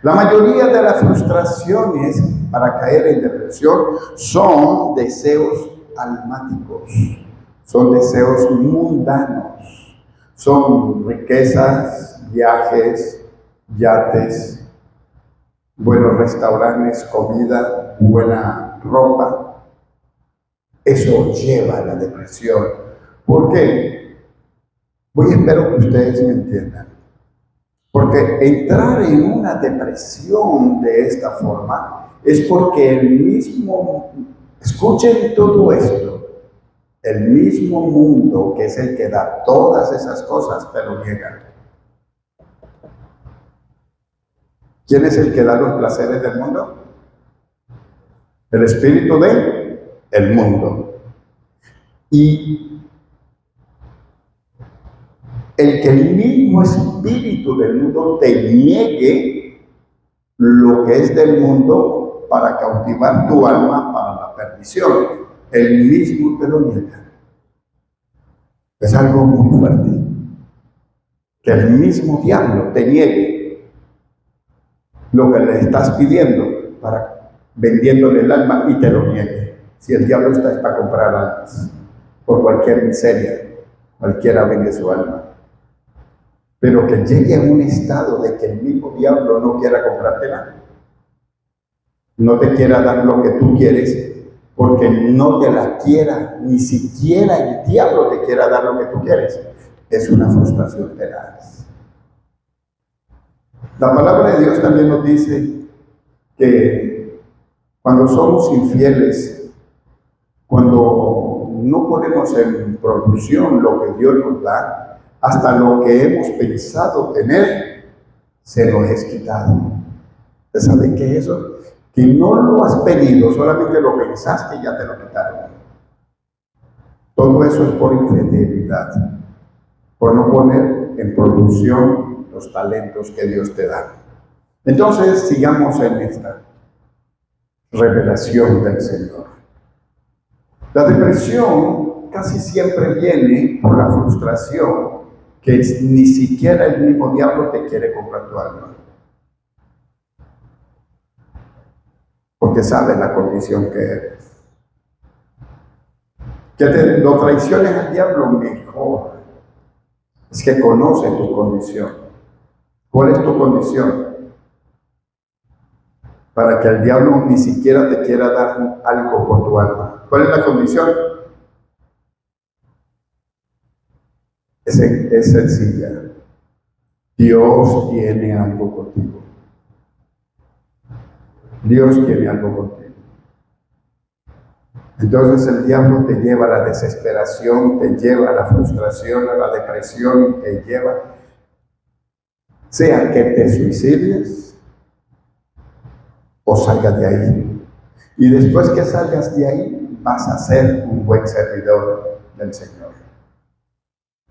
La mayoría de las frustraciones para caer en depresión son deseos almáticos, son deseos mundanos, son riquezas, viajes, yates, buenos restaurantes, comida, buena ropa. Eso lleva a la depresión. ¿Por qué? Espero que ustedes me entiendan. Porque entrar en una depresión de esta forma es porque escuchen todo esto, el mismo mundo que es el que da todas esas cosas te lo niega. ¿Quién es el que da los placeres del mundo? El espíritu del mundo. Y el que el mismo espíritu del mundo te niegue lo que es del mundo para cautivar tu alma para la perdición, el mismo te lo niega. Es algo muy fuerte. Que el mismo diablo te niegue lo que le estás pidiendo para vendiéndole el alma y te lo niegue. Si el diablo está para comprar almas por cualquier miseria, cualquiera vende su alma. Pero que llegue a un estado de que el mismo diablo no quiera comprártela, no te quiera dar lo que tú quieres, porque no te la quiera, ni siquiera el diablo te quiera dar lo que tú quieres, es una frustración tenaz. La palabra de Dios también nos dice que cuando somos infieles, cuando no ponemos en producción lo que Dios nos da, hasta lo que hemos pensado tener, se lo es quitado. ¿Usted sabe qué es eso? Que no lo has pedido, solamente lo pensaste y ya te lo quitaron. Todo eso es por infidelidad, por no poner en producción los talentos que Dios te da. Entonces, sigamos en esta revelación del Señor. La depresión casi siempre viene por la frustración que ni siquiera el mismo diablo te quiere comprar tu alma. Porque sabe la condición que eres. Que lo traiciones al diablo mejor. Es que conoce tu condición. ¿Cuál es tu condición? Para que el diablo ni siquiera te quiera dar algo por tu alma. ¿Cuál es la condición? Es sencilla. Dios tiene algo contigo. Dios tiene algo contigo. Entonces el diablo te lleva a la desesperación, te lleva a la frustración, a la depresión y te lleva, sea que te suicides o salgas de ahí. Y después que salgas de ahí, vas a ser un buen servidor del Señor.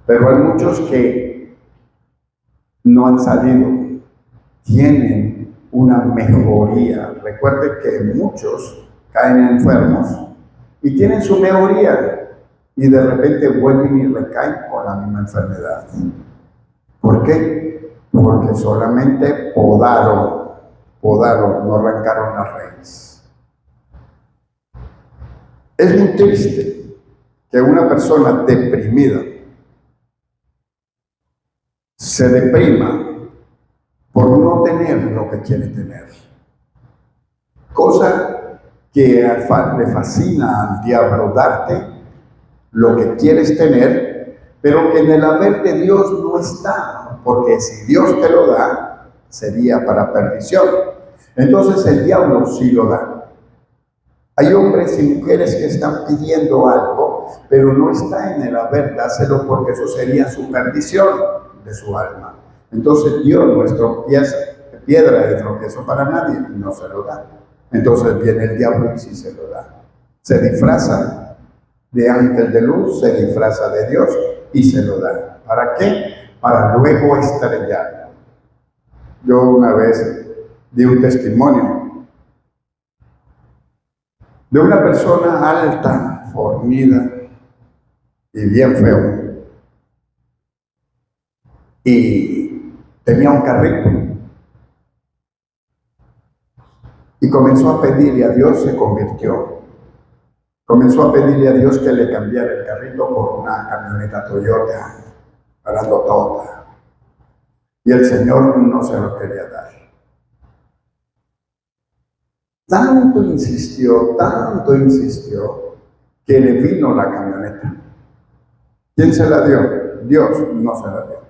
Pero hay muchos que no han salido, tienen una mejoría. Recuerde que muchos caen enfermos y tienen su mejoría y de repente vuelven y recaen con la misma enfermedad. ¿Por qué? Porque solamente podaron, no arrancaron la raíz. Es muy triste que una persona deprimida se deprima por no tener lo que quiere tener. Cosa que le fascina al diablo darte lo que quieres tener, pero que en el haber de Dios no está, porque si Dios te lo da, sería para perdición. Entonces el diablo sí lo da. Hay hombres y mujeres que están pidiendo algo, pero no está en el haber, dáselo porque eso sería su perdición de su alma. Entonces Dios no es piedra de tropiezo para nadie, no se lo da. Entonces viene el diablo y sí se lo da. Se disfraza de ángel de luz, se disfraza de Dios y se lo da. ¿Para qué? Para luego estrellar. Yo una vez di un testimonio de una persona alta, fornida y bien feo. Y tenía un carrito. Y comenzó a pedirle a Dios, se convirtió. Comenzó a pedirle a Dios que le cambiara el carrito por una camioneta Toyota, grandotota. Y el Señor no se lo quería dar. Tanto insistió, que le vino la camioneta. ¿Quién se la dio? Dios no se la dio.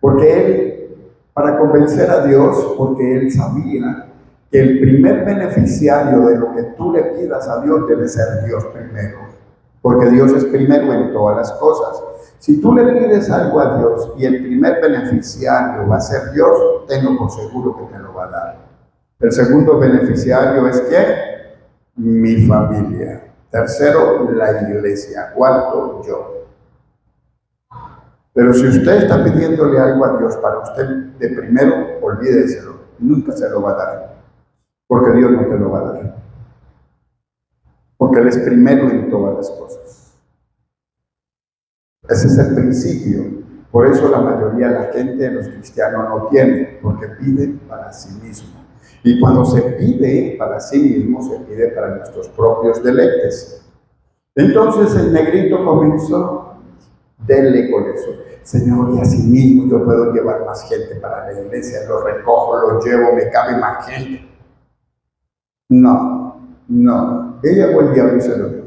Porque él, para convencer a Dios, porque él sabía que el primer beneficiario de lo que tú le pidas a Dios debe ser Dios primero. Porque Dios es primero en todas las cosas. Si tú le pides algo a Dios y el primer beneficiario va a ser Dios, tenlo por seguro que te lo va a dar. El segundo beneficiario es ¿quién? Mi familia. Tercero, la iglesia. Cuarto, yo. Pero si usted está pidiéndole algo a Dios para usted de primero, olvídeselo. Nunca se lo va a dar. Porque Dios no te lo va a dar. Porque Él es primero en todas las cosas. Ese es el principio. Por eso la mayoría de la gente, los cristianos, no tiene, porque piden para sí mismo. Y cuando se pide para sí mismo, se pide para nuestros propios deleites. Entonces el negrito comenzó, denle con eso. Señor, y así mismo yo puedo llevar más gente para la iglesia, lo recojo, lo llevo, me cabe más gente. No. Ella fue el diablo y se lo dio.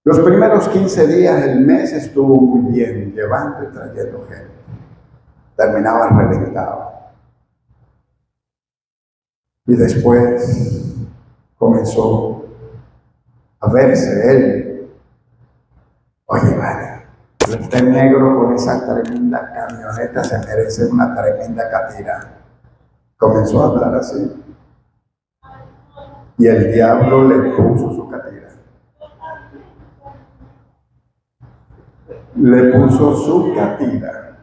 Los primeros 15 días del mes estuvo muy bien, llevando y trayendo gente. Terminaba reventado. Y después comenzó a verse él. Oye, vale, este negro con esa tremenda camioneta se merece una tremenda catira. Comenzó a hablar así. Y el diablo le puso su catira. Le puso su catira.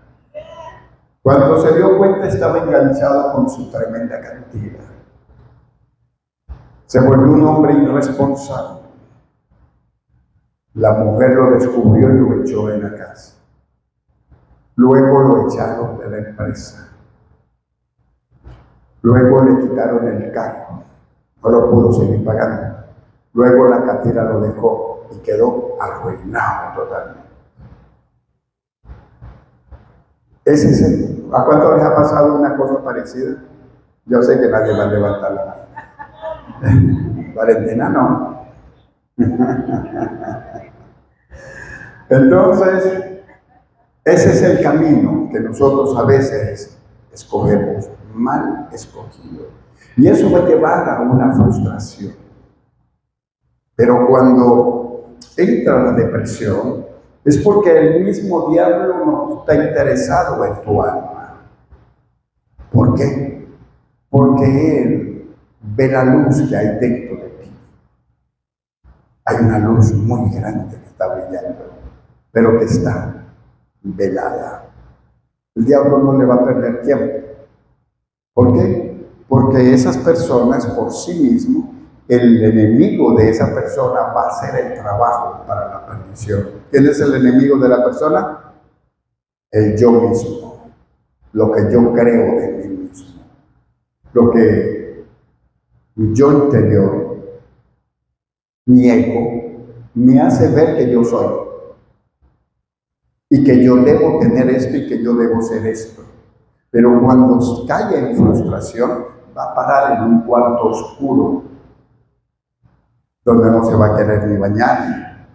Cuando se dio cuenta estaba enganchado con su tremenda catira. Se volvió un hombre irresponsable. La mujer lo descubrió y lo echó en la casa. Luego lo echaron de la empresa. Luego le quitaron el carro. No lo pudo seguir pagando. Luego la catira lo dejó y quedó arruinado totalmente. ¿A cuánto les ha pasado una cosa parecida? Yo sé que nadie va a levantar la mano. Valentina no. Entonces, ese es el camino que nosotros a veces escogemos, mal escogido. Y eso va a llevar a una frustración. Pero cuando entra la depresión, es porque el mismo diablo no está interesado en tu alma. ¿Por qué? Porque él ve la luz que hay dentro de ti. Hay una luz muy grande que está brillando, pero que está velada. El diablo no le va a perder tiempo. ¿Por qué? Porque esas personas por sí mismo, el enemigo de esa persona va a hacer el trabajo para la perdición. ¿Quién es el enemigo de la persona? El yo mismo, lo que yo creo de mí mismo, lo que mi yo interior, mi ego, me hace ver que yo soy y que yo debo tener esto y que yo debo ser esto. Pero cuando cae en frustración, va a parar en un cuarto oscuro, donde no se va a querer ni bañar.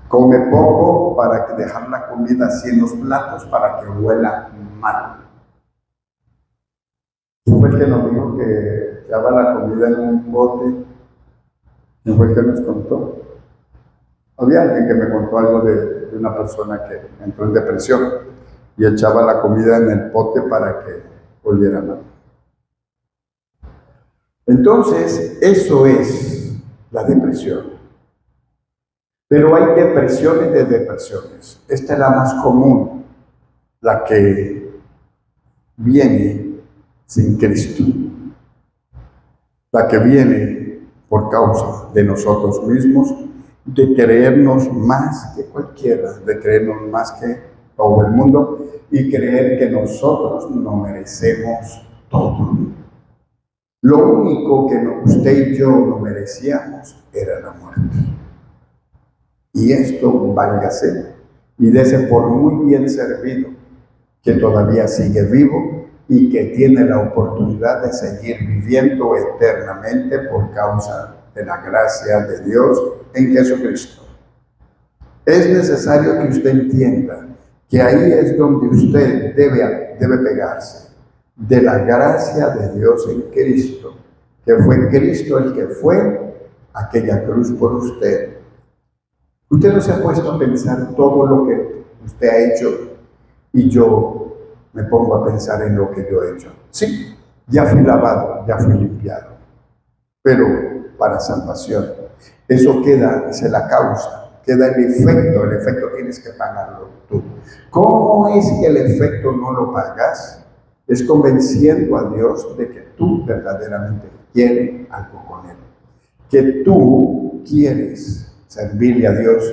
Come poco para dejar la comida así en los platos para que huela mal. ¿Quién fue el que nos dijo que echaba la comida en un bote? ¿Quién fue el que nos contó? Había alguien que me contó algo de una persona que entró en depresión y echaba la comida en el pote para que oliera mal. Entonces, eso es la depresión. Pero hay depresiones de depresiones. Esta es la más común, la que viene sin Cristo. La que viene por causa de nosotros mismos, de creernos más que cualquiera, de creernos más que todo el mundo y creer que nosotros no merecemos todo. Lo único que usted y yo no merecíamos era la muerte. Y esto, válgase, y dése por muy bien servido, que todavía sigue vivo y que tiene la oportunidad de seguir viviendo eternamente por causa de la gracia de Dios en Jesucristo. Es necesario que usted entienda que ahí es donde usted debe pegarse, de la gracia de Dios en Cristo, que fue Cristo el que fue aquella cruz por usted. Usted no se ha puesto a pensar todo lo que usted ha hecho y yo me pongo a pensar en lo que yo he hecho. Sí, ya fui lavado, ya fui limpiado, pero para salvación. Eso queda, esa es la causa, queda el efecto tienes que pagarlo tú. ¿Cómo es que el efecto no lo pagas? Es convenciendo a Dios de que tú verdaderamente quieres algo con Él, que tú quieres servirle a Dios,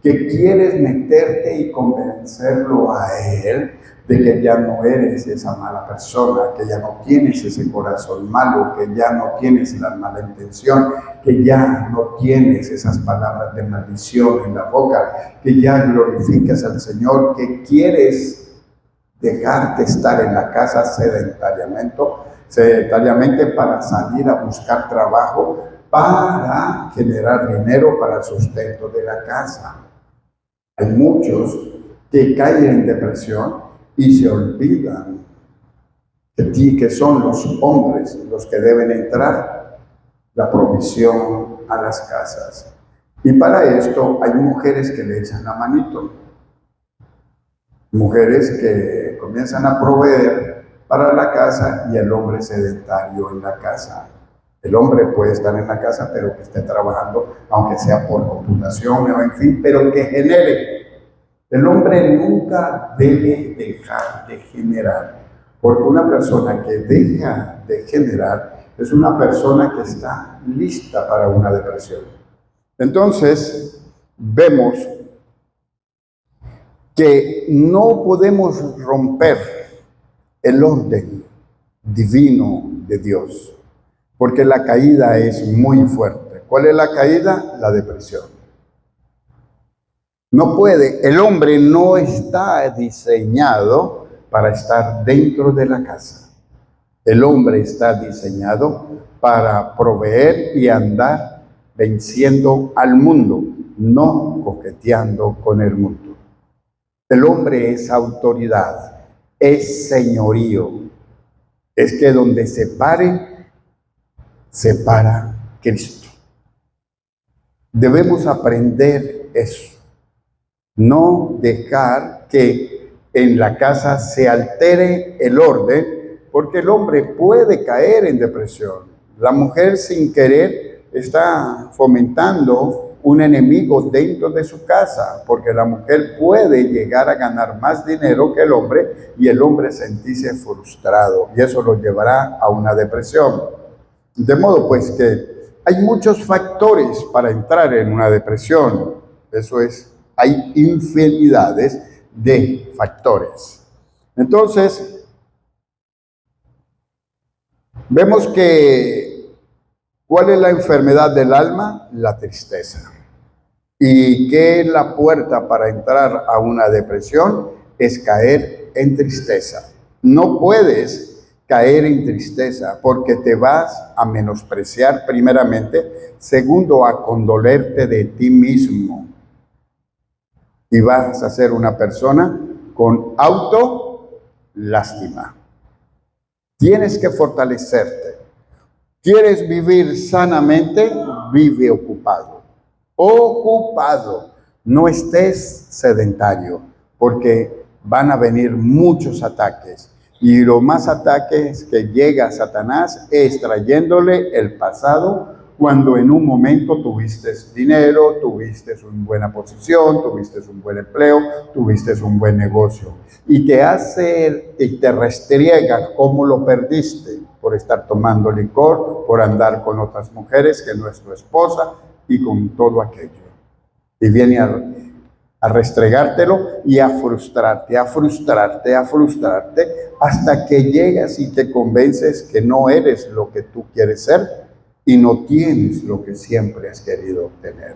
que quieres meterte y convencerlo a Él de que ya no eres esa mala persona, que ya no tienes ese corazón malo, que ya no tienes la mala intención, que ya no tienes esas palabras de maldición en la boca, que ya glorificas al Señor, que quieres dejarte estar en la casa sedentariamente para salir a buscar trabajo, para generar dinero para el sustento de la casa. Hay muchos que caen en depresión y se olvidan que son los hombres los que deben entrar la provisión a las casas. Y para esto hay mujeres que le echan la manito. Mujeres que comienzan a proveer para la casa y el hombre sedentario en la casa. El hombre puede estar en la casa, pero que esté trabajando, aunque sea por computación o en fin, pero que genere. El hombre nunca debe dejar de generar, porque una persona que deja de generar es una persona que está lista para una depresión. Entonces, vemos que no podemos romper el orden divino de Dios, porque la caída es muy fuerte. ¿Cuál es la caída? La depresión. No puede, el hombre no está diseñado para estar dentro de la casa. El hombre está diseñado para proveer y andar venciendo al mundo, no coqueteando con el mundo. El hombre es autoridad, es señorío. Es que donde se pare, se para Cristo. Debemos aprender eso. No dejar que en la casa se altere el orden, porque el hombre puede caer en depresión. La mujer sin querer está fomentando un enemigo dentro de su casa, porque la mujer puede llegar a ganar más dinero que el hombre y el hombre sentirse frustrado y eso lo llevará a una depresión. De modo pues que hay muchos factores para entrar en una depresión. Eso es, hay infinidades de factores. Entonces, vemos que ¿cuál es la enfermedad del alma? La tristeza. ¿Y qué es la puerta para entrar a una depresión? Es caer en tristeza. No puedes caer en tristeza porque te vas a menospreciar primeramente, segundo a condolerte de ti mismo. Y vas a ser una persona con autolástima. Tienes que fortalecerte. ¿Quieres vivir sanamente? Vive ocupado. Ocupado. No estés sedentario, porque van a venir muchos ataques. Y los más ataques que llega Satanás es trayéndole el pasado, cuando en un momento tuviste dinero, tuviste una buena posición, tuviste un buen empleo, tuviste un buen negocio. Y te hace y te restriega cómo lo perdiste por estar tomando licor, por andar con otras mujeres que no es tu esposa y con todo aquello. Y viene a restregártelo y a frustrarte, a frustrarte, a frustrarte, hasta que llegas y te convences que no eres lo que tú quieres ser y no tienes lo que siempre has querido obtener.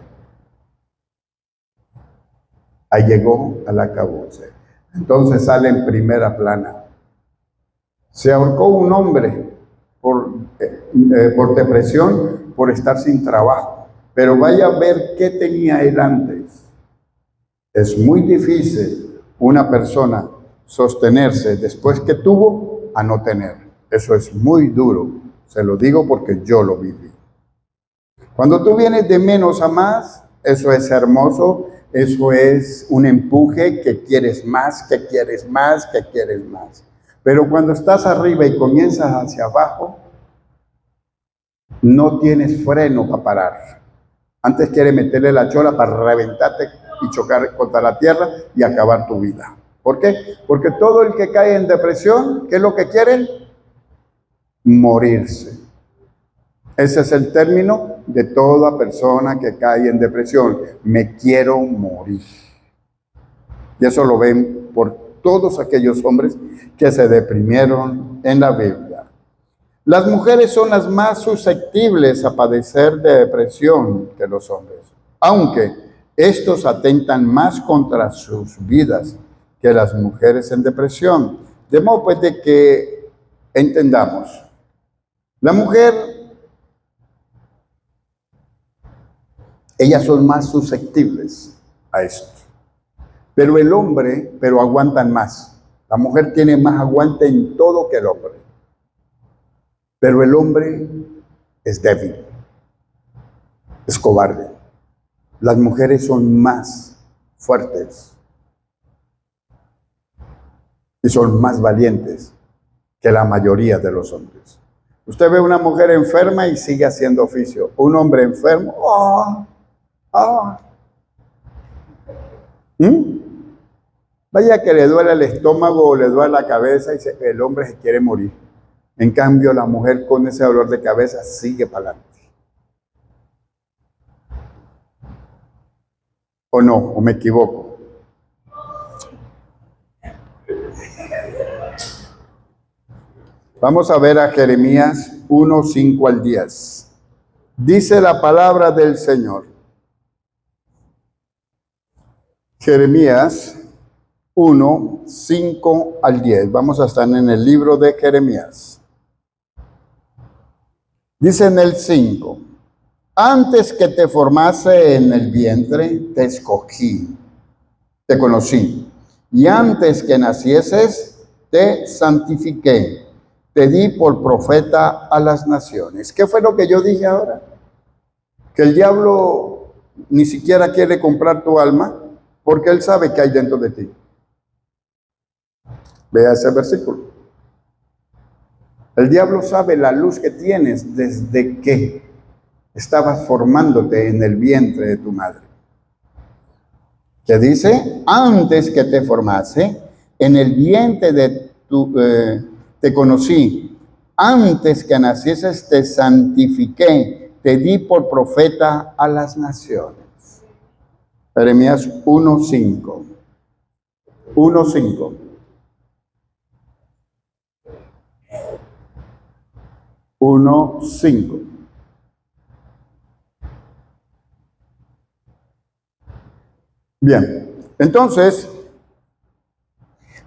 Ahí llegó al acabose. Entonces sale en primera plana. Se ahorcó un hombre por depresión, por estar sin trabajo. Pero vaya a ver qué tenía él antes. Es muy difícil una persona sostenerse después que tuvo a no tener. Eso es muy duro. Se lo digo porque yo lo viví. Cuando tú vienes de menos a más, eso es hermoso. Eso es un empuje que quieres más, que quieres más, que quieres más. Pero cuando estás arriba y comienzas hacia abajo, no tienes freno para parar. Antes quieres meterle la chola para reventarte y chocar contra la tierra y acabar tu vida. ¿Por qué? Porque todo el que cae en depresión, ¿qué es lo que quiere? Morirse. Ese es el término de toda persona que cae en depresión. Me quiero morir. Y eso lo ven por todos aquellos hombres que se deprimieron en la Biblia. Las mujeres son las más susceptibles a padecer de depresión que los hombres, aunque estos atentan más contra sus vidas que las mujeres en depresión. De modo pues de que entendamos, la mujer, ellas son más susceptibles a esto. Pero el hombre, aguantan más. La mujer tiene más aguante en todo que el hombre. Pero el hombre es débil, es cobarde. Las mujeres son más fuertes y son más valientes que la mayoría de los hombres. Usted ve una mujer enferma y sigue haciendo oficio. Un hombre enfermo, Vaya que le duele el estómago o le duele la cabeza y el hombre se quiere morir. En cambio, la mujer con ese dolor de cabeza sigue para adelante. ¿O no? ¿O me equivoco? Vamos a ver a Jeremías 1, 5 al 10. Dice la palabra del Señor. Jeremías 1, 5 al 10. Vamos a estar en el libro de Jeremías. Dice en el 5, antes que te formase en el vientre, te escogí, te conocí, y antes que nacieses, te santifiqué, te di por profeta a las naciones. ¿Qué fue lo que yo dije ahora? Que el diablo ni siquiera quiere comprar tu alma, porque él sabe que hay dentro de ti. Vea ese versículo. El diablo sabe la luz que tienes desde que estabas formándote en el vientre de tu madre. Que dice, antes que te formase, en el vientre de te conocí, antes que nacieses te santifiqué, te di por profeta a las naciones. Jeremías 1:5. 1:5. 1:5. Bien, entonces,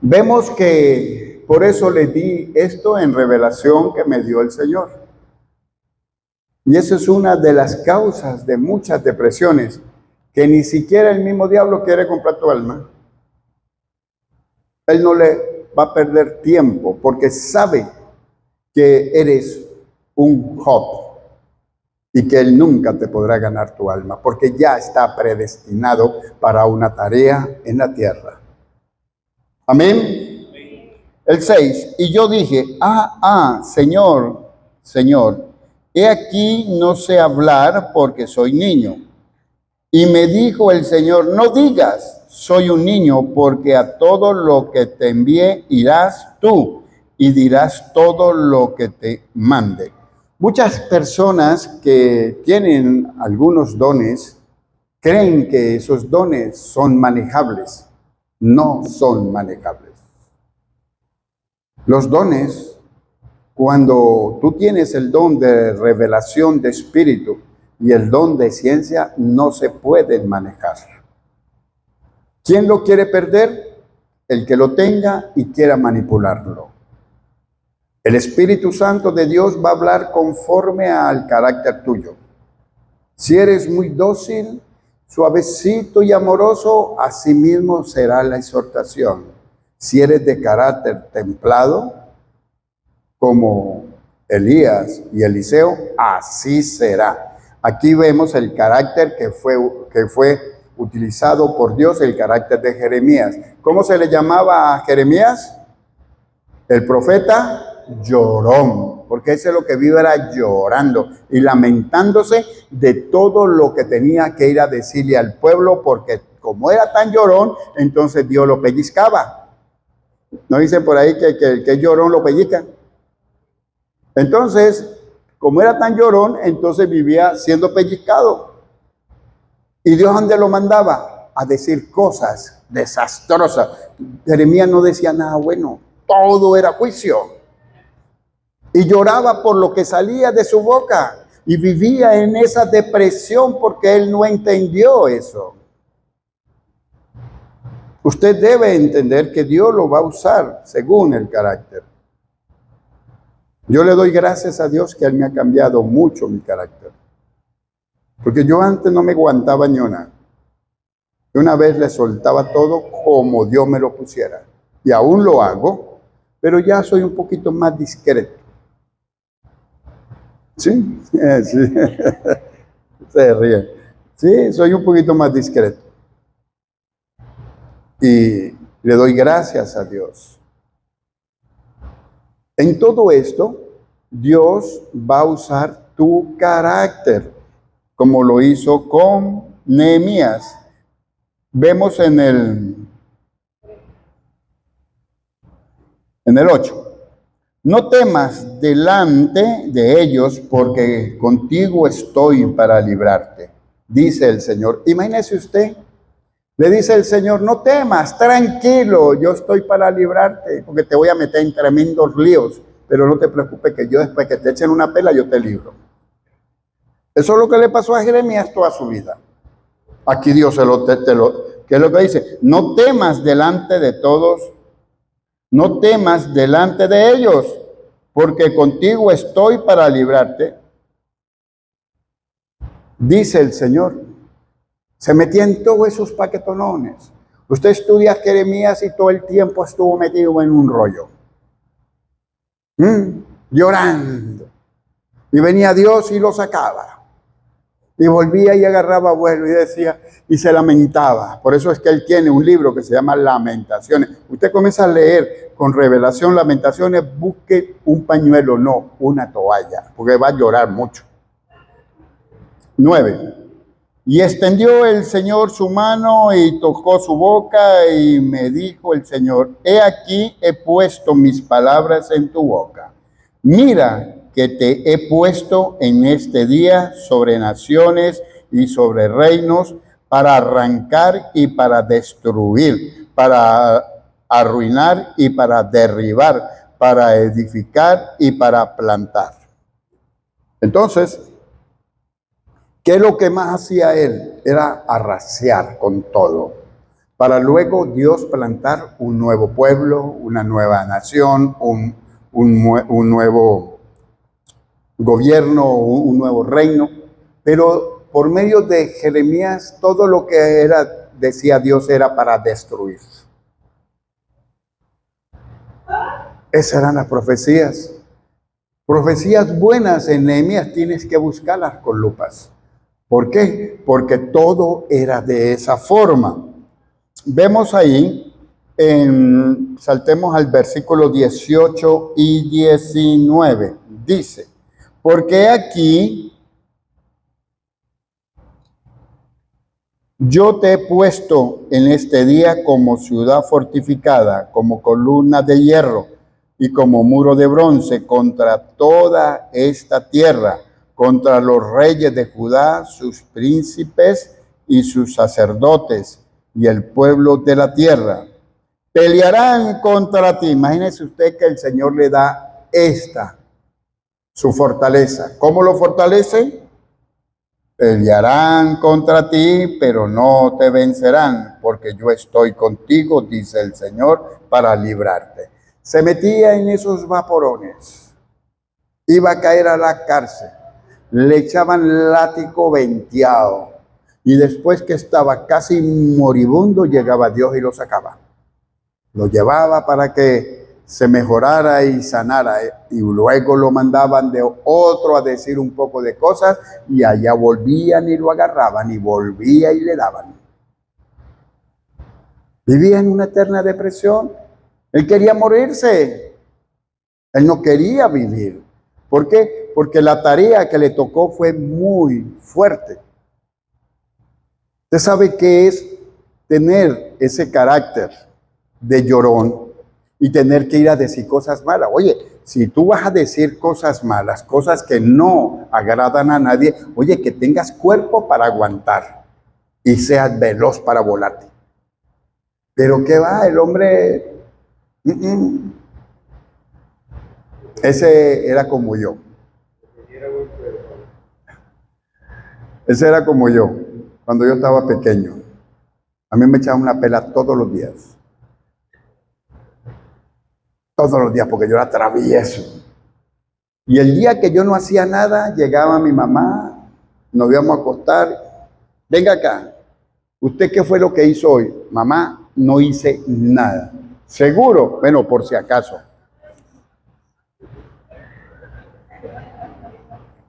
vemos que por eso le di esto en revelación que me dio el Señor. Y eso es una de las causas de muchas depresiones, que ni siquiera el mismo diablo quiere comprar tu alma. Él no le va a perder tiempo, porque sabe que eres un Job y que él nunca te podrá ganar tu alma, porque ya está predestinado para una tarea en la tierra. Amén. El 6, y yo dije, Señor, he aquí no sé hablar porque soy niño. Y me dijo el Señor, no digas, soy un niño, porque a todo lo que te envíe irás tú y dirás todo lo que te mande. Muchas personas que tienen algunos dones creen que esos dones son manejables. No son manejables. Los dones, cuando tú tienes el don de revelación de espíritu y el don de ciencia, no se pueden manejar. ¿Quién lo quiere perder? El que lo tenga y quiera manipularlo. El Espíritu Santo de Dios va a hablar conforme al carácter tuyo. Si eres muy dócil, suavecito y amoroso, así mismo será la exhortación. Si eres de carácter templado, como Elías y Eliseo, así será. Aquí vemos el carácter que fue utilizado por Dios, el carácter de Jeremías. ¿Cómo se le llamaba a Jeremías? El profeta llorón, porque ese es lo que vive, era llorando y lamentándose de todo lo que tenía que ir a decirle al pueblo, porque como era tan llorón, entonces Dios lo pellizcaba. ¿No dicen por ahí que el que es llorón lo pellizca? Entonces, como era tan llorón, entonces vivía siendo pellizcado. ¿Y Dios dónde lo mandaba? A decir cosas desastrosas. Jeremías no decía nada bueno, todo era juicio. Y lloraba por lo que salía de su boca. Y vivía en esa depresión porque él no entendió eso. Usted debe entender que Dios lo va a usar según el carácter. Yo le doy gracias a Dios que Él me ha cambiado mucho mi carácter. Porque yo antes no me aguantaba ni una. Una vez le soltaba todo como Dios me lo pusiera. Y aún lo hago, pero ya soy un poquito más discreto. ¿Sí? Sí. Se ríe. Sí, soy un poquito más discreto. Y le doy gracias a Dios. En todo esto, Dios va a usar tu carácter, como lo hizo con Nehemías. Vemos en el 8. No temas delante de ellos, porque contigo estoy para librarte, dice el Señor. Imagínese usted, le dice el Señor, no temas, tranquilo, yo estoy para librarte, porque te voy a meter en tremendos líos, pero no te preocupes que yo después que te echen una pela, yo te libro. Eso es lo que le pasó a Jeremías toda su vida. Aquí Dios ¿qué es lo que dice? No temas delante de todos, no temas delante de ellos, porque contigo estoy para librarte, dice el Señor. Se metía en todos esos paquetonones. Usted estudia Jeremías y todo el tiempo estuvo metido en un rollo. Llorando. Y venía Dios y lo sacaba. Y volvía y agarraba vuelo y decía, y se lamentaba. Por eso es que él tiene un libro que se llama Lamentaciones. Usted comienza a leer con revelación Lamentaciones, busque un pañuelo, no, una toalla, porque va a llorar mucho. 9. Y extendió el Señor su mano y tocó su boca y me dijo el Señor, he aquí he puesto mis palabras en tu boca. Mira que te he puesto en este día sobre naciones y sobre reinos para arrancar y para destruir, para arruinar y para derribar, para edificar y para plantar. Entonces, ¿qué es lo que más hacía él? Era arrasar con todo, para luego Dios plantar un nuevo pueblo, una nueva nación, un nuevo gobierno, un nuevo reino. Pero por medio de Jeremías, todo lo que era, decía Dios, era para destruir. Esas eran las profecías. Profecías buenas en Nehemías tienes que buscarlas con lupas. ¿Por qué? Porque todo era de esa forma. Vemos ahí, saltemos al versículo 18 y 19. Dice, porque aquí yo te he puesto en este día como ciudad fortificada, como columna de hierro y como muro de bronce contra toda esta tierra, contra los reyes de Judá, sus príncipes y sus sacerdotes y el pueblo de la tierra pelearán contra ti. Imagínese usted que el Señor le da su fortaleza. ¿Cómo lo fortalece? Pelearán contra ti, pero no te vencerán, porque yo estoy contigo, dice el Señor, para librarte. Se metía en esos vaporones, iba a caer a la cárcel, le echaban látigo venteado, y después que estaba casi moribundo, llegaba Dios y lo sacaba. Lo llevaba para que se mejorara y sanara, y luego lo mandaban de otro a decir un poco de cosas, y allá volvían y lo agarraban, y volvía y le daban. Vivía en una eterna depresión. Él quería morirse. Él no quería vivir. ¿Por qué? Porque la tarea que le tocó fue muy fuerte. Usted sabe qué es tener ese carácter de llorón y tener que ir a decir cosas malas. Oye, si tú vas a decir cosas malas, cosas que no agradan a nadie, oye, que tengas cuerpo para aguantar y seas veloz para volarte. Pero ¿qué va? El hombre, ese era como yo. Ese era como yo, cuando yo estaba pequeño. A mí me echaban una pela todos los días. Todos los días, porque yo era travieso. Y el día que yo no hacía nada, llegaba mi mamá, nos íbamos a acostar. Venga acá, ¿usted qué fue lo que hizo hoy? Mamá, no hice nada. ¿Seguro? Bueno, por si acaso.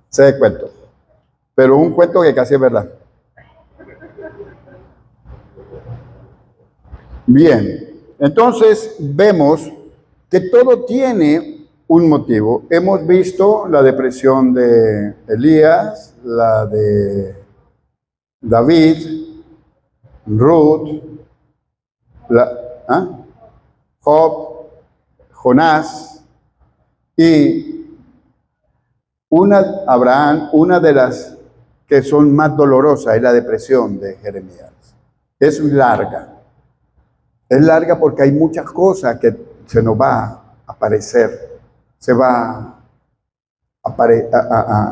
Se de cuento. Pero un cuento que casi es verdad. Bien, entonces vemos que todo tiene un motivo. Hemos visto la depresión de Elías, la de David, Ruth, Job, Jonás y Abraham. Una de las que son más dolorosas es la depresión de Jeremías. Es larga. Es larga porque hay muchas cosas que se nos va a aparecer,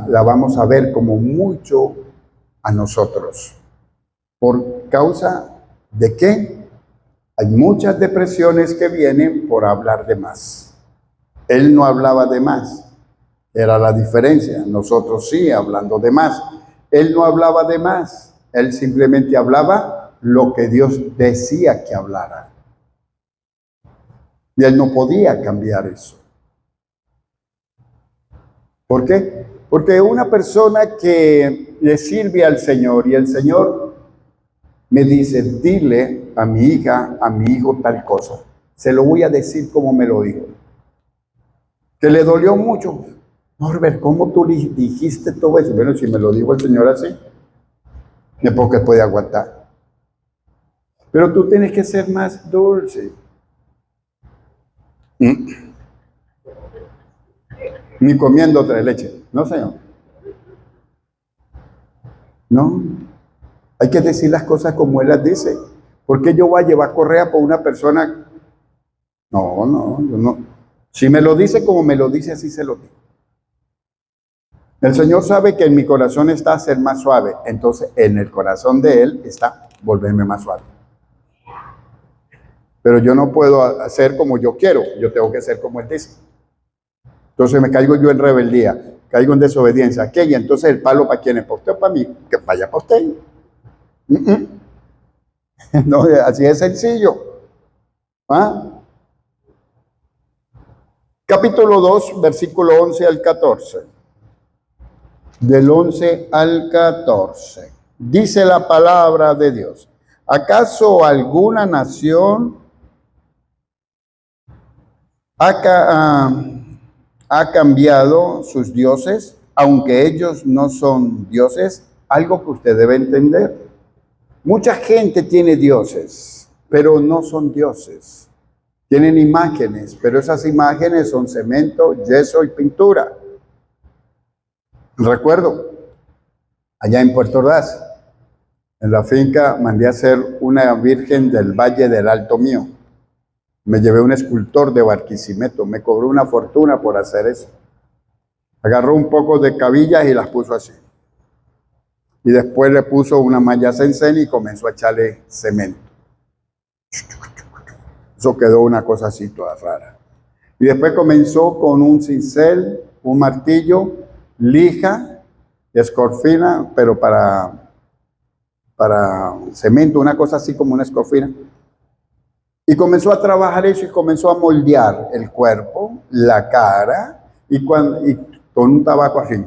la vamos a ver como mucho a nosotros. ¿Por causa de qué? Hay muchas depresiones que vienen por hablar de más. Él no hablaba de más, era la diferencia. Nosotros sí, hablando de más. Él no hablaba de más, él simplemente hablaba lo que Dios decía que hablara. Y él no podía cambiar eso. ¿Por qué? Porque una persona que le sirve al Señor y el Señor me dice, dile a mi hija, a mi hijo tal cosa. Se lo voy a decir como me lo dijo. Que le dolió mucho. Norbert, ¿cómo tú le dijiste todo eso? Bueno, si me lo dijo el Señor así, es porque puede aguantar. Pero tú tienes que ser más dulce. Ni comiendo otra leche. No, Señor. No. Hay que decir las cosas como Él las dice. ¿Por qué yo voy a llevar correa por una persona? No, yo no. Si me lo dice como me lo dice, así se lo digo. El Señor sabe que en mi corazón está ser más suave. Entonces, en el corazón de Él está volverme más suave. Pero yo no puedo hacer como yo quiero. Yo tengo que ser como Él dice. Entonces me caigo yo en rebeldía, caigo en desobediencia. ¿Qué? Y entonces el palo ¿para quién es? ¿Para usted o para mí? Que vaya para usted. No, así es sencillo. Capítulo 2, versículo 11 al 14. Del 11 al 14. Dice la palabra de Dios. ¿Acaso alguna nación ha cambiado sus dioses, aunque ellos no son dioses? Algo que usted debe entender. Mucha gente tiene dioses, pero no son dioses. Tienen imágenes, pero esas imágenes son cemento, yeso y pintura. Recuerdo, allá en Puerto Ordaz, En la finca mandé a hacer una virgen del Valle del Alto Mío. Me llevé un escultor de Barquisimeto, me cobró una fortuna por hacer eso. Agarró un poco de cabillas y las puso así. Y después le puso una malla sencén y comenzó a echarle cemento. Eso quedó una cosa así toda rara. Y después comenzó con un cincel, un martillo, lija, escorfina, pero para cemento, una cosa así como una escorfina. Y comenzó a trabajar eso y comenzó a moldear el cuerpo, la cara, y con un tabaco así.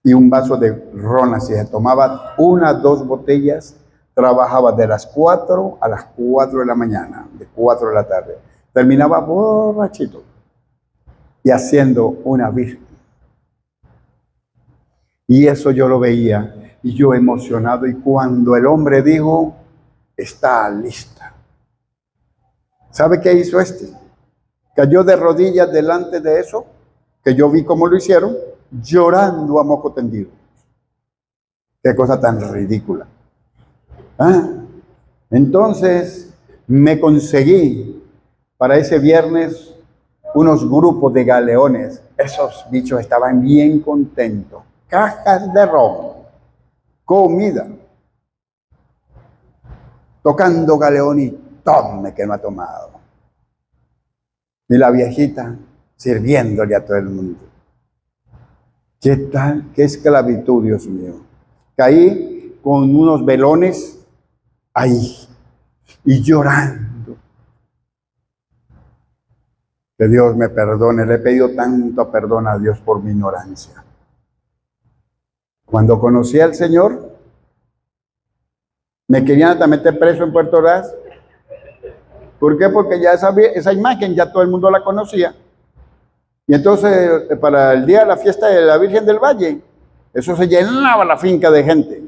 Y un vaso de ron así. Se tomaba 1, 2 botellas, trabajaba de las 4 a las 4 de la mañana, de 4 de la tarde. Terminaba borrachito y haciendo una virgen. Y eso yo lo veía y yo emocionado. Y cuando el hombre dijo, está lista. ¿Sabe qué hizo este? Cayó de rodillas delante de eso, que yo vi cómo lo hicieron, llorando a moco tendido. Qué cosa tan ridícula. Entonces me conseguí para ese viernes unos grupos de galeones. Esos bichos estaban bien contentos. Cajas de ron, comida, tocando galeón y tome que no ha tomado. Y la viejita sirviéndole a todo el mundo. ¿Qué tal? ¿Qué esclavitud, Dios mío? Caí con unos velones ahí y llorando. Que Dios me perdone. Le he pedido tanto perdón a Dios por mi ignorancia. Cuando conocí al Señor, me querían hasta meter preso en Puerto Ordaz. ¿Por qué? Porque ya esa imagen ya todo el mundo la conocía. Y entonces, para el día de la fiesta de la Virgen del Valle, eso se llenaba la finca de gente.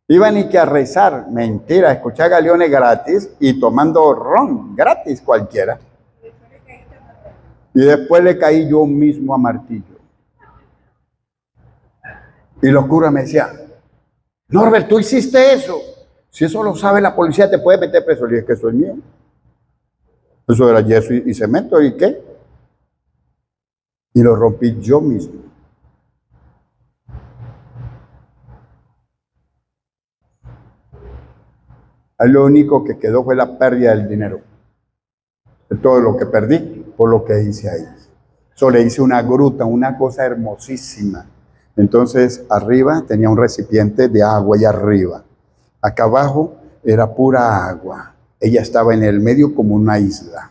Iban y que a rezar, mentira, a escuchar galeones gratis y tomando ron gratis cualquiera. Y después le caí yo mismo a martillo. Y los curas me decían, Norbert, tú hiciste eso. Si eso lo sabe la policía, te puede meter preso. Y dije que eso es mío. Eso era yeso y cemento, ¿y qué? Y lo rompí yo mismo. Ahí lo único que quedó fue la pérdida del dinero. De todo lo que perdí por lo que hice ahí. Eso le hice una gruta, una cosa hermosísima. Entonces arriba tenía un recipiente de agua y arriba. Acá abajo era pura agua. Ella estaba en el medio como una isla.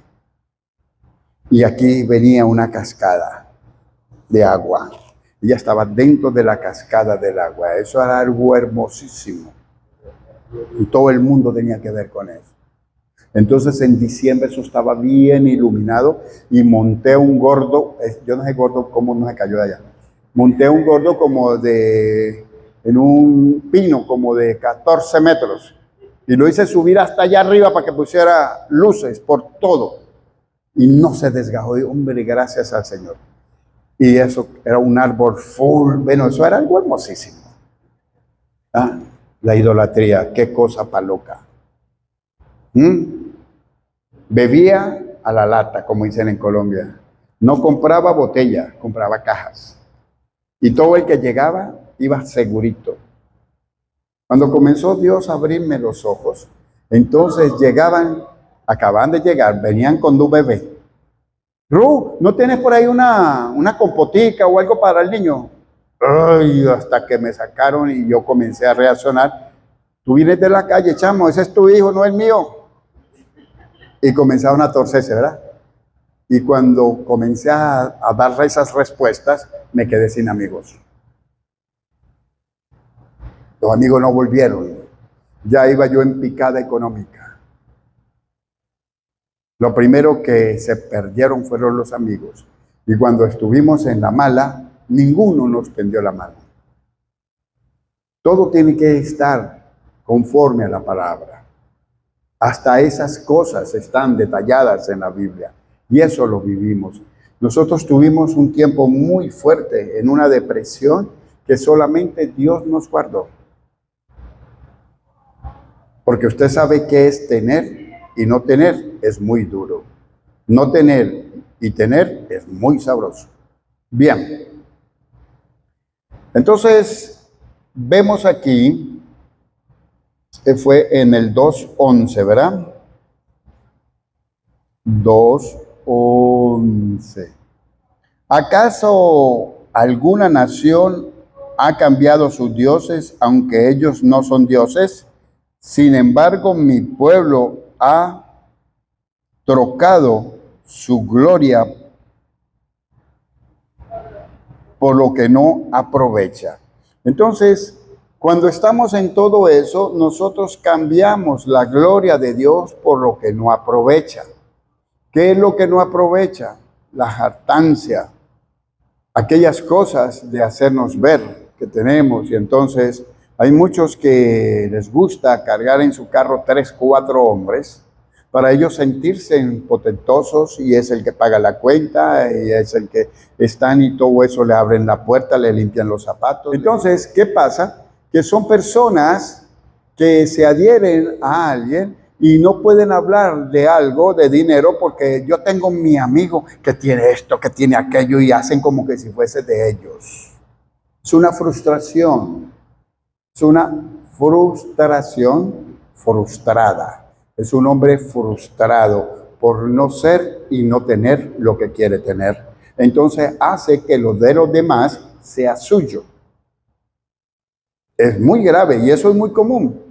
Y aquí venía una cascada de agua. Ella estaba dentro de la cascada del agua. Eso era algo hermosísimo. Y todo el mundo tenía que ver con eso. Entonces en diciembre eso estaba bien iluminado y monté un gordo, yo no sé gordo cómo no se cayó de allá. Monté un gordo en un pino como de 14 metros y lo hice subir hasta allá arriba para que pusiera luces por todo y no se desgajó. Hombre, gracias al Señor. Y eso era un árbol full, bueno, eso era algo hermosísimo. La idolatría, qué cosa pa' loca. Bebía a la lata, como dicen en Colombia. No compraba botella, compraba cajas. Y todo el que llegaba iba segurito. Cuando comenzó Dios a abrirme los ojos, entonces acaban de llegar, venían con un bebé. Ru, ¿no tienes por ahí una compotica o algo para el niño? Ay, hasta que me sacaron y yo comencé a reaccionar. Tú vienes de la calle, chamo, ese es tu hijo, no el mío. Y comenzaron a torcerse, ¿verdad? Y cuando comencé a dar esas respuestas, me quedé sin amigos. Los amigos no volvieron. Ya iba yo en picada económica. Lo primero que se perdieron fueron los amigos. Y cuando estuvimos en la mala, ninguno nos tendió la mano. Todo tiene que estar conforme a la palabra. Hasta esas cosas están detalladas en la Biblia. Y eso lo vivimos. Nosotros tuvimos un tiempo muy fuerte en una depresión que solamente Dios nos guardó. Porque usted sabe qué es tener y no tener es muy duro. No tener y tener es muy sabroso. Bien. Entonces, vemos aquí, que fue en el 2:11, ¿verdad? 2:11. ¿Acaso alguna nación ha cambiado sus dioses, aunque ellos no son dioses? Sin embargo, mi pueblo ha trocado su gloria por lo que no aprovecha. Entonces, cuando estamos en todo eso, nosotros cambiamos la gloria de Dios por lo que no aprovecha. ¿Qué es lo que no aprovecha? La jactancia, aquellas cosas de hacernos ver que tenemos. Y entonces hay muchos que les gusta cargar en su carro 3, 4 hombres para ellos sentirse potentosos, y es el que paga la cuenta, y es el que están y todo eso, le abren la puerta, le limpian los zapatos. Entonces, ¿qué pasa? Que son personas que se adhieren a alguien y no pueden hablar de algo, de dinero, porque yo tengo mi amigo que tiene esto, que tiene aquello, y hacen como que si fuese de ellos. Es una frustración, es una frustración frustrada. Es un hombre frustrado por no ser y no tener lo que quiere tener. Entonces hace que lo de los demás sea suyo. Es muy grave y eso es muy común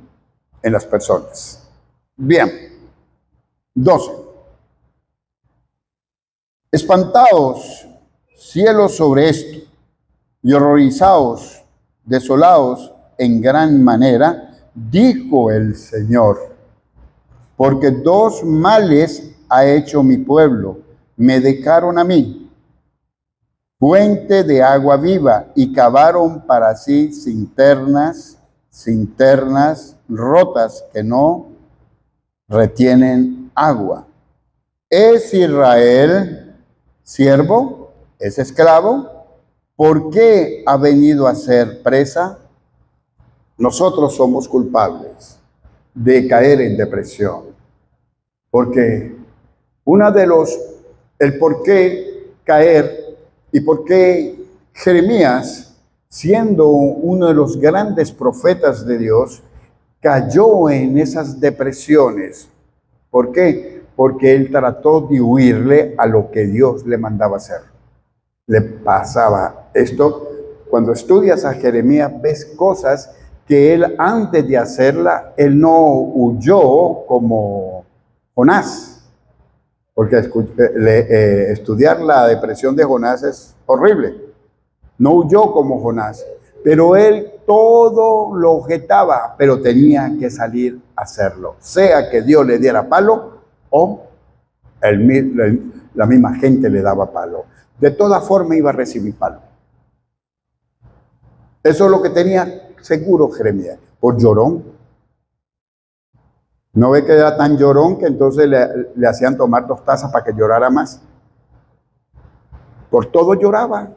en las personas. Bien. 12. Espantaos, cielos, sobre esto, y horrorizaos, desolaos en gran manera, dijo el Señor. Porque 2 males ha hecho mi pueblo. Me dejaron a mí, fuente de agua viva, y cavaron para sí cisternas rotas que no retienen agua. ¿Es Israel siervo? ¿Es esclavo? ¿Por qué ha venido a ser presa? Nosotros somos culpables de caer en depresión, porque el por qué caer y por qué Jeremías, siendo uno de los grandes profetas de Dios, cayó en esas depresiones. ¿Por qué? Porque él trató de huirle a lo que Dios le mandaba hacer. Le pasaba esto. Cuando estudias a Jeremías, ves cosas que él, antes de hacerla, él no huyó como Jonás, porque estudiar la depresión de Jonás es horrible. No huyó como Jonás, pero él todo lo objetaba, pero tenía que salir a hacerlo, sea que Dios le diera palo o la misma gente le daba palo. De toda forma iba a recibir palo. Eso es lo que tenía seguro Jeremías, por llorón. ¿No ve que era tan llorón que entonces le hacían tomar 2 tazas para que llorara más? Por todo lloraba.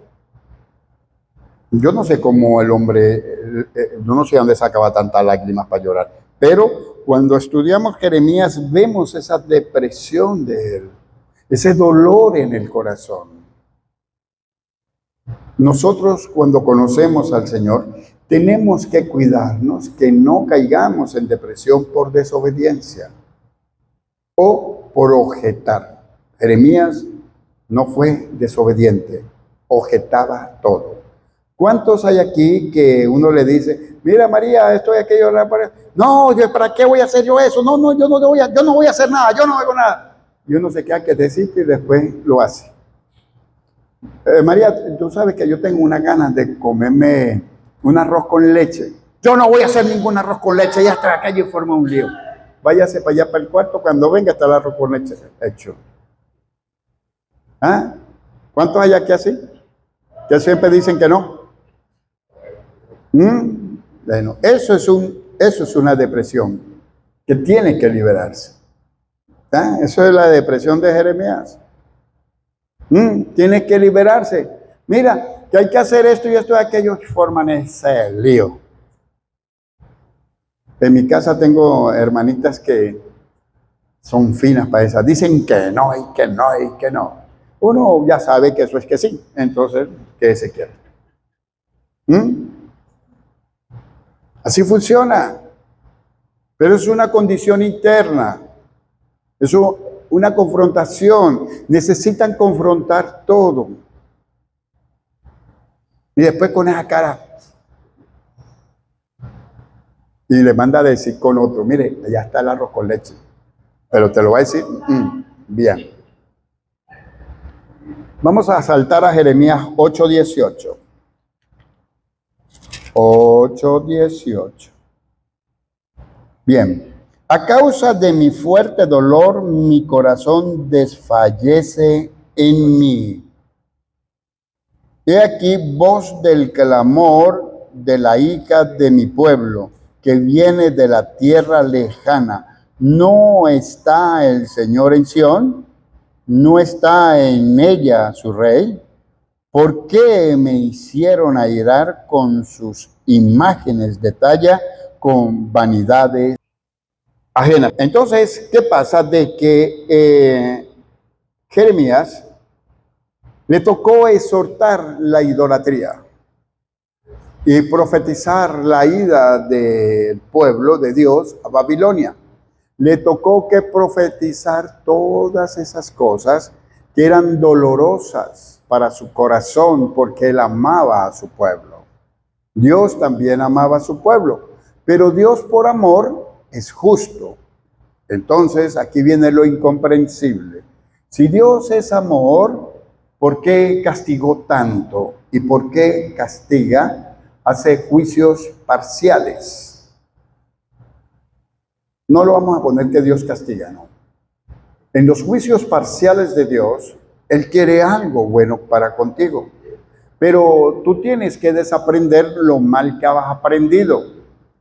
Yo no sé cómo el hombre, yo no sé dónde sacaba tantas lágrimas para llorar, pero cuando estudiamos Jeremías vemos esa depresión de él, ese dolor en el corazón. Nosotros, cuando conocemos al Señor, tenemos que cuidarnos que no caigamos en depresión por desobediencia o por objetar. Jeremías no fue desobediente, objetaba todo. ¿Cuántos hay aquí que uno le dice, mira María, esto y aquello? No, ¿para qué voy a hacer yo eso? No, yo no voy a hacer nada, yo no hago nada. Y uno se queda quietecito y después lo hace. María, tú sabes que yo tengo una ganas de comerme un arroz con leche. Yo no voy a hacer ningún arroz con leche, ya está acá y forma un lío. Váyase para allá para el cuarto, cuando venga está el arroz con leche hecho. ¿Ah? ¿Cuántos hay aquí así? Que siempre dicen que no. Bueno, eso es una depresión que tiene que liberarse. ¿Ah? Eso es la depresión de Jeremías. Tiene que liberarse. Mira, que hay que hacer esto y esto y aquello, forman ese lío. En mi casa tengo hermanitas que son finas para esas. Dicen que no, y que no, y que no. Uno ya sabe que eso es que sí. Entonces, ¿qué se quiere? Así funciona. Pero es una condición interna. Es una confrontación. Necesitan confrontar todo. Y después con esa cara. Y le manda a decir con otro, mire, allá está el arroz con leche. Pero te lo va a decir, bien. Vamos a saltar a Jeremías 8:18. 8:18. Bien. A causa de mi fuerte dolor, mi corazón desfallece en mí. He aquí voz del clamor de la hija de mi pueblo, que viene de la tierra lejana. ¿No está el Señor en Sión? ¿No está en ella su rey? ¿Por qué me hicieron airar con sus imágenes de talla, con vanidades ajenas? Entonces, ¿qué pasa? De que Jeremías le tocó exhortar la idolatría y profetizar la ida del pueblo de Dios a Babilonia. Le tocó que profetizar todas esas cosas que eran dolorosas para su corazón, porque él amaba a su pueblo. Dios también amaba a su pueblo, pero Dios por amor es justo. Entonces aquí viene lo incomprensible. Si Dios es amor, ¿por qué castigó tanto? ¿Y por qué castiga? Hace juicios parciales. No lo vamos a poner que Dios castiga, no. En los juicios parciales de Dios, Él quiere algo bueno para contigo. Pero tú tienes que desaprender lo mal que has aprendido.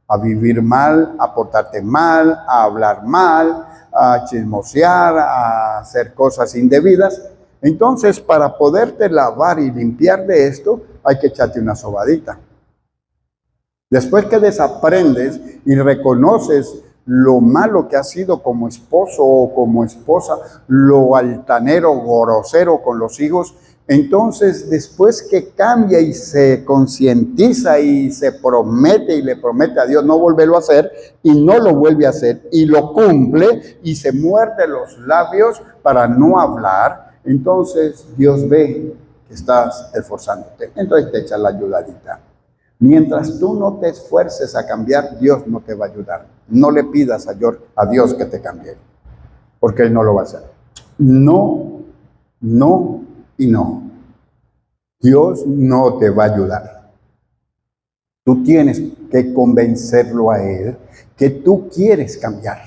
A vivir mal, a portarte mal, a hablar mal, a chismosear, a hacer cosas indebidas. Entonces, para poderte lavar y limpiar de esto, hay que echarte una sobadita. Después que desaprendes y reconoces lo malo que has sido como esposo o como esposa, lo altanero, grosero con los hijos, entonces después que cambia y se concientiza y se promete y le promete a Dios no volverlo a hacer y no lo vuelve a hacer y lo cumple y se muerde los labios para no hablar, entonces Dios ve que estás esforzándote, entonces te echa la ayudadita. Mientras tú no te esfuerces a cambiar, Dios no te va a ayudar. No le pidas a Dios que te cambie, porque Él no lo va a hacer. No, no y no. Dios no te va a ayudar. Tú tienes que convencerlo a Él que tú quieres cambiar,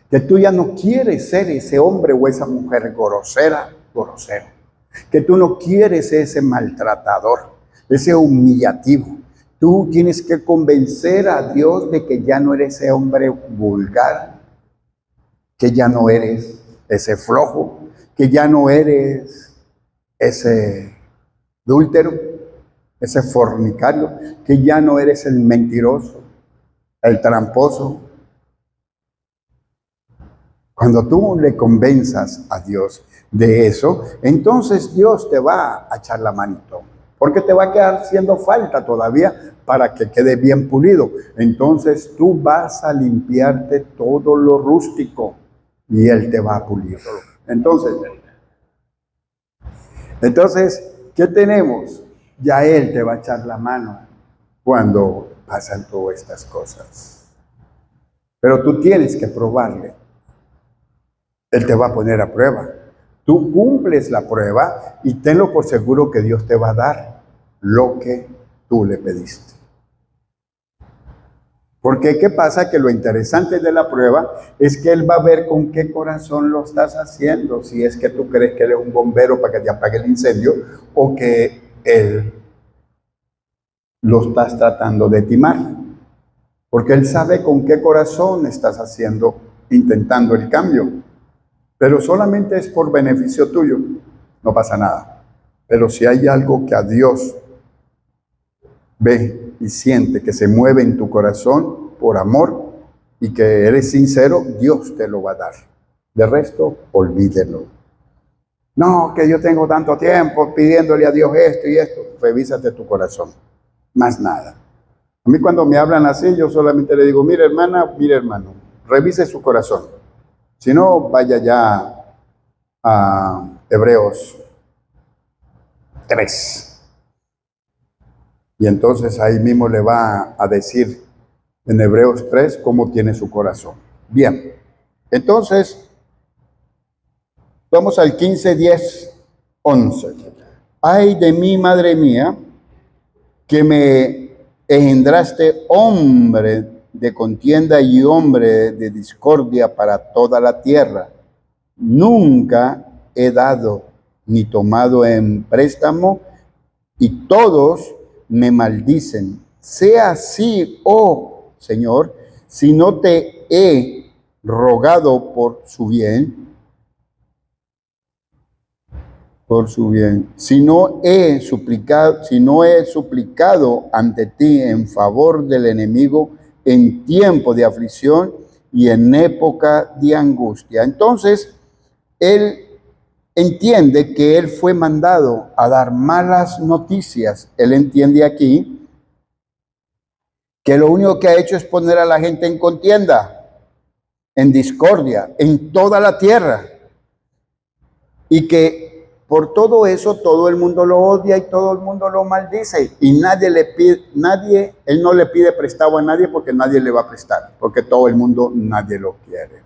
que tú ya no quieres ser ese hombre o esa mujer grosero, que tú no quieres ser ese maltratador, ese humillativo. Tú tienes que convencer a Dios de que ya no eres ese hombre vulgar, que ya no eres ese flojo, que ya no eres ese adúltero, ese fornicario, que ya no eres el mentiroso, el tramposo. Cuando tú le convenzas a Dios de eso, entonces Dios te va a echar la manito. Porque te va a quedar haciendo falta todavía para que quede bien pulido. Entonces tú vas a limpiarte todo lo rústico y Él te va a pulir. Entonces, ¿qué tenemos? Ya Él te va a echar la mano cuando pasan todas estas cosas. Pero tú tienes que probarle. Él te va a poner a prueba. Tú cumples la prueba y tenlo por seguro que Dios te va a dar lo que tú le pediste. Porque ¿qué pasa? Que lo interesante de la prueba es que Él va a ver con qué corazón lo estás haciendo. Si es que tú crees que Él es un bombero para que te apague el incendio o que Él lo estás tratando de timar. Porque Él sabe con qué corazón estás haciendo, intentando el cambio. Pero solamente es por beneficio tuyo, no pasa nada. Pero si hay algo que a Dios ve y siente que se mueve en tu corazón por amor, y que eres sincero, Dios te lo va a dar. De resto, olvídelo. No, que yo tengo tanto tiempo pidiéndole a Dios esto y esto. Revísate tu corazón. Más nada. A mí cuando me hablan así, yo solamente le digo, mire hermana, mire hermano, revise su corazón. Si no, vaya ya a Hebreos 3. Y entonces ahí mismo le va a decir en Hebreos 3 cómo tiene su corazón. Bien, entonces vamos al 15, 10, 11. Ay de mí, madre mía, que me engendraste hombre de contienda y hombre de discordia para toda la tierra. Nunca he dado ni tomado en préstamo, y todos me maldicen. Sea así, oh Señor, si no te he rogado por su bien, si no he suplicado ante ti en favor del enemigo en tiempo de aflicción y en época de angustia. Entonces, él entiende que él fue mandado a dar malas noticias. Él entiende aquí que lo único que ha hecho es poner a la gente en contienda, en discordia, en toda la tierra. Y que por todo eso todo el mundo lo odia y todo el mundo lo maldice. Y él no le pide prestado a nadie porque nadie le va a prestar, porque todo el mundo, nadie lo quiere.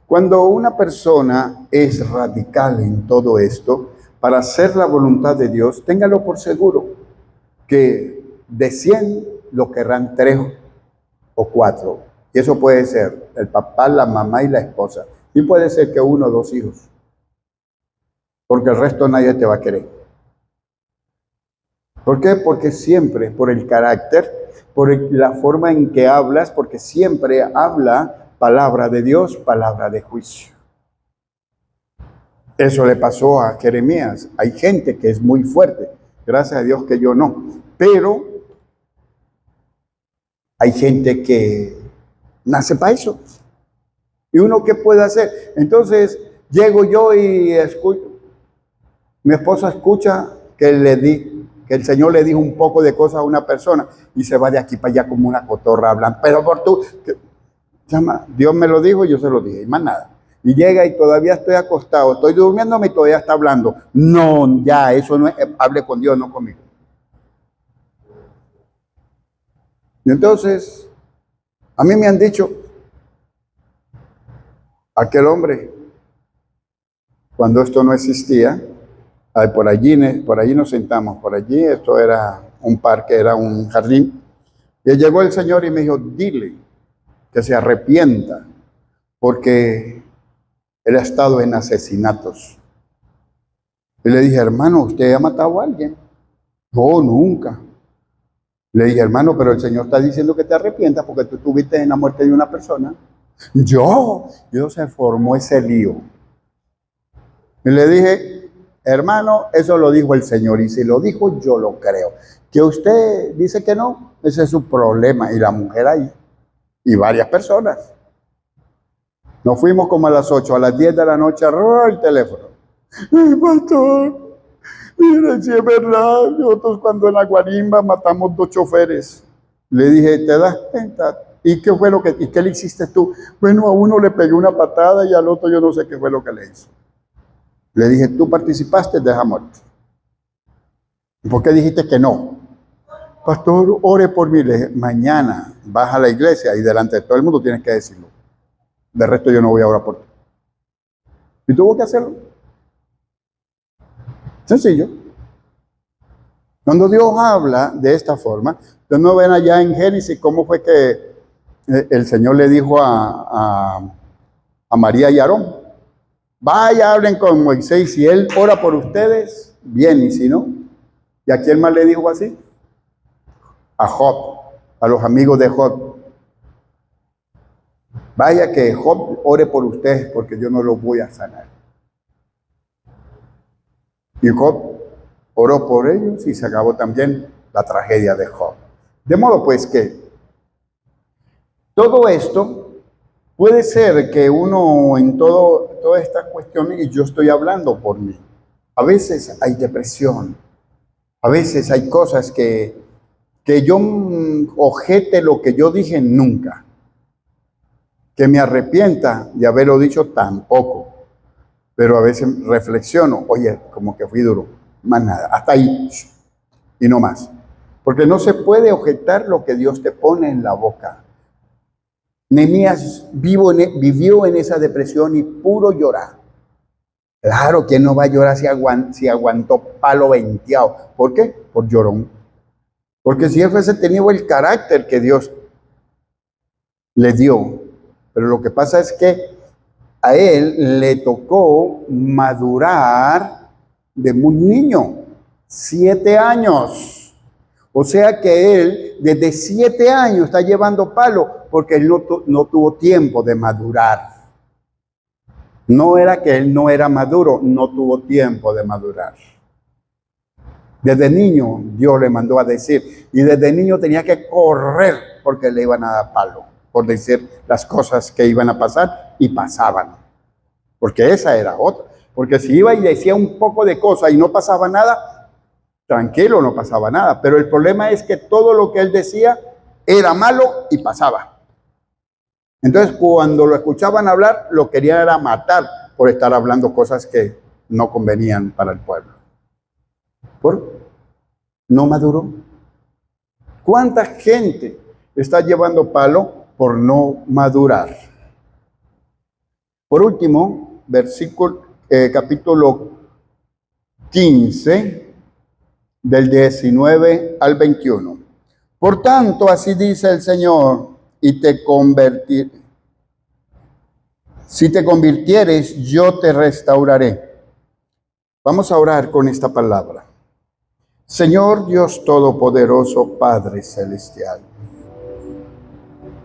Cuando una persona es radical en todo esto, para hacer la voluntad de Dios, téngalo por seguro que de 100 lo querrán 3 o 4. Y eso puede ser el papá, la mamá y la esposa. Y puede ser que 1 o 2 hijos. Porque el resto nadie te va a querer. ¿Por qué? Porque siempre, por el carácter, por la forma en que hablas, porque siempre habla palabra de Dios, palabra de juicio. Eso le pasó a Jeremías. Hay gente que es muy fuerte. Gracias a Dios que yo no. Pero hay gente que nace para eso. ¿Y uno qué puede hacer? Entonces, llego yo y escucho. Mi esposa escucha que el Señor le dijo un poco de cosas a una persona y se va de aquí para allá como una cotorra hablando. Pero por tú, Dios me lo dijo y yo se lo dije, y más nada. Y llega y todavía estoy acostado, estoy durmiéndome y todavía está hablando. No, ya, eso no es, hable con Dios, no conmigo. Y entonces, a mí me han dicho, aquel hombre, cuando esto no existía, por allí nos sentamos, por allí, esto era un parque, era un jardín. Y llegó el Señor y me dijo, dile que se arrepienta, porque él ha estado en asesinatos. Y le dije, hermano, ¿usted ha matado a alguien? No, nunca. Le dije, hermano, pero el Señor está diciendo que te arrepientas porque tú estuviste en la muerte de una persona. Yo se formó ese lío. Y le dije, hermano, eso lo dijo el Señor, y si lo dijo, yo lo creo. Que usted dice que no, ese es su problema. Y la mujer ahí, y varias personas. Nos fuimos como a las 8, a las 10 de la noche, el teléfono. Pastor, mire, si es verdad, nosotros cuando en la guarimba matamos 2 choferes. Le dije, ¿te das cuenta? ¿Y qué fue y qué le hiciste tú? Bueno, a uno le pegué una patada y al otro yo no sé qué fue lo que le hizo. Le dije, ¿tú participaste de esa muerte? ¿Por qué dijiste que no? Pastor, ore por mí. Le dije, mañana vas a la iglesia y delante de todo el mundo tienes que decirlo. De resto yo no voy a orar por ti. Y tuvo que hacerlo. Sencillo. Cuando Dios habla de esta forma, ustedes no ven allá en Génesis cómo fue que el Señor le dijo a María y Aarón, vaya, hablen con Moisés, si él ora por ustedes, bien, y si no. ¿Y a quién más le dijo así? A Job, a los amigos de Job. Vaya que Job ore por ustedes porque yo no los voy a sanar. Y Job oró por ellos y se acabó también la tragedia de Job. De modo pues que todo esto Puede ser que uno en todas estas cuestiones, y yo estoy hablando por mí, a veces hay depresión, a veces hay cosas que yo ojete lo que yo dije nunca, que me arrepienta de haberlo dicho tampoco, pero a veces reflexiono, oye, como que fui duro, más nada, hasta ahí y no más, porque no se puede objetar lo que Dios te pone en la boca. Nehemías vivió en esa depresión y puro llorar. Claro, ¿quién no va a llorar si aguantó palo venteado? ¿Por qué? Por llorón. Porque si él fuese tenido el carácter que Dios le dio, pero lo que pasa es que a él le tocó madurar de muy niño, 7 años. O sea que él desde 7 años está llevando palo porque él no tuvo tiempo de madurar. No era que él no era maduro, no tuvo tiempo de madurar. Desde niño Dios le mandó a decir, y desde niño tenía que correr porque le iban a dar palo, por decir las cosas que iban a pasar, y pasaban. Porque esa era otra. Porque si iba y decía un poco de cosas y no pasaba nada, tranquilo, no pasaba nada. Pero el problema es que todo lo que él decía era malo y pasaba. Entonces, cuando lo escuchaban hablar, lo querían era matar por estar hablando cosas que no convenían para el pueblo. ¿Por? No maduró. ¿Cuánta gente está llevando palo por no madurar? Por último, capítulo 15, del 19 al 21. Por tanto, así dice el Señor, si te convirtieres, yo te restauraré. Vamos a orar con esta palabra. Señor Dios Todopoderoso, Padre Celestial.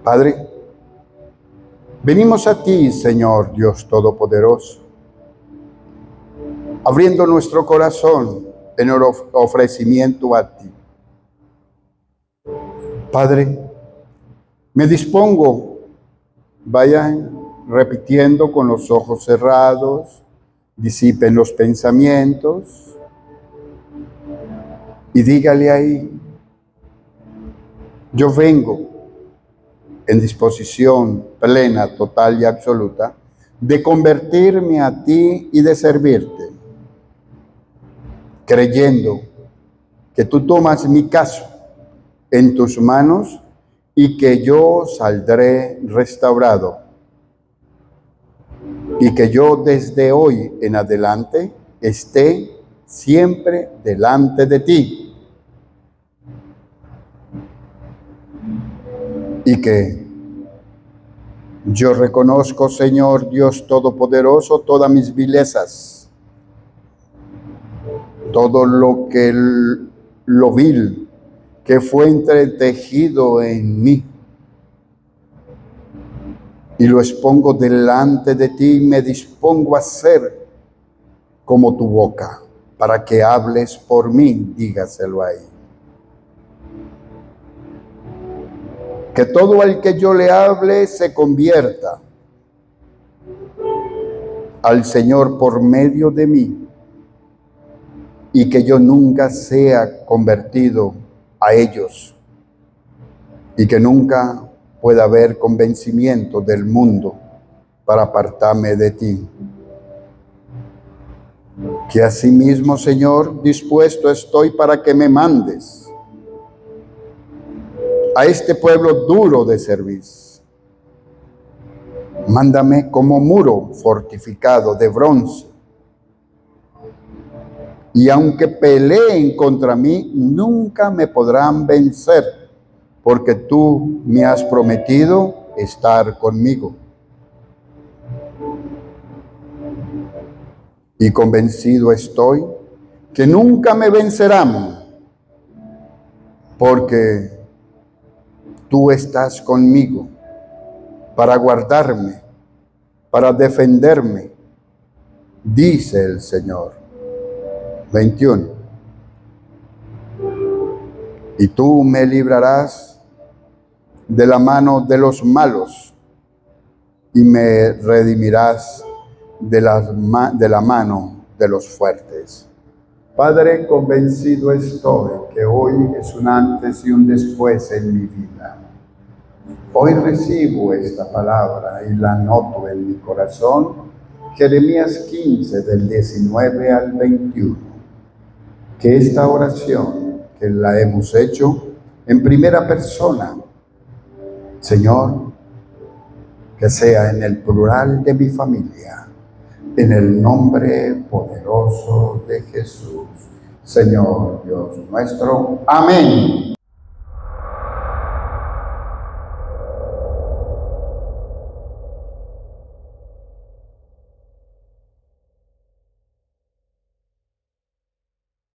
Padre, venimos a ti, Señor Dios Todopoderoso, abriendo nuestro corazón en el ofrecimiento a ti. Padre, me dispongo, vayan repitiendo con los ojos cerrados, disipen los pensamientos y dígale ahí, yo vengo en disposición plena, total y absoluta de convertirme a ti y de servirte, creyendo que tú tomas mi caso en tus manos y que yo saldré restaurado y que yo desde hoy en adelante esté siempre delante de ti y que yo reconozco, Señor Dios Todopoderoso, todas mis vilezas, todo lo vil que fue entretejido en mí, y lo expongo delante de ti y me dispongo a ser como tu boca, para que hables por mí, dígaselo ahí. Que todo el que yo le hable se convierta al Señor por medio de mí, y que yo nunca sea convertido a ellos, y que nunca pueda haber convencimiento del mundo para apartarme de ti. Que asimismo, Señor, dispuesto estoy para que me mandes a este pueblo duro de servicio. Mándame como muro fortificado de bronce. Y aunque peleen contra mí, nunca me podrán vencer, porque tú me has prometido estar conmigo. Y convencido estoy que nunca me vencerán, porque tú estás conmigo para guardarme, para defenderme, dice el Señor. 21. Y tú me librarás de la mano de los malos, y me redimirás de la mano de los fuertes. Padre, convencido estoy que hoy es un antes y un después en mi vida. Hoy recibo esta palabra y la anoto en mi corazón. Jeremías 15, del 19 al 21. Que esta oración, que la hemos hecho en primera persona, Señor, que sea en el plural de mi familia, en el nombre poderoso de Jesús, Señor Dios nuestro. Amén.